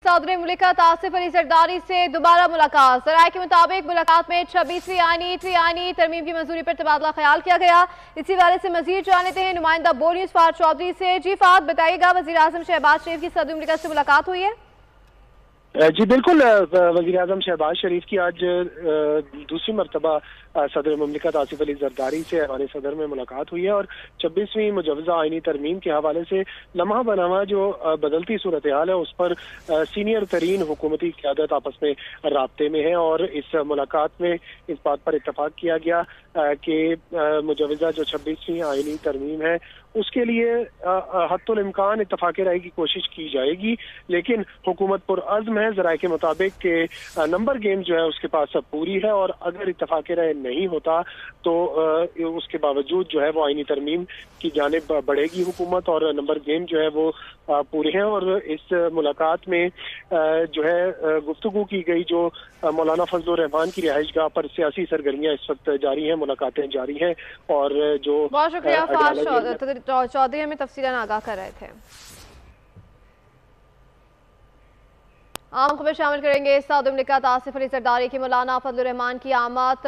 सदर मुल्कत आसिफ अली जरदारी से दोबारा मुलाकात। ज़राए के मुताबिक मुलाकात में 26वीं आईनी तरमीम की मंजूरी पर तबादला ख्याल किया गया। इसी वाले से मजीद जान लेते हैं नुमाइंदा बोल न्यूज़ फात चौधरी से। जी फात, बताइएगा, वज़ीर आज़म शहबाज शरीफ की सदर मुल्कत से मुलाकात हुई है? जी बिल्कुल, वज़ीर आज़म शहबाज शरीफ की आज दूसरी मरतबा सदर मुमलिकत आसिफ अली जरदारी से ऐवान सदर में मुलाकात हुई है और 26वीं मुजव्वज़ा आईनी तरमीम के हवाले से लम्हा बनवा जो बदलती सूरत हाल है उस पर सीनियर तरीन हुकूमती क़यादत आपस में राब्ते में है। और इस मुलाकात में इस बात पर इत्तफाक किया गया कि मुजव्वज़ा जो 26वीं आईनी तरमीम है उसके लिए हत्तुल इम्कान इत्तफाक़ राय की कोशिश की जाएगी, लेकिन हुकूमत पुरअज़्म है ज़राए के मुताबिक के नंबर गेम जो है उसके पास अब पूरी है और अगर इत्तफाक़ राय नहीं होता तो उसके बावजूद जो है वो आईनी तरमीम की जानिब बढ़ेगी हुकूमत और नंबर गेम जो है वो पूरे हैं। और इस मुलाकात में जो है गुफ्तगू की गई जो मौलाना फजल रहमान की रिहाइशगाह पर सियासी सरगर्मियां इस वक्त जारी हैं, मुलाकातें जारी हैं और जो बहुत शुक्रिया फात चौधरी, हमें तफसीलन आगाह कर रहे थे। आम खबर शामिल करेंगे। सदर मुल्कत आसिफ अली जरदारी की मौलाना फजल रहमान की आमद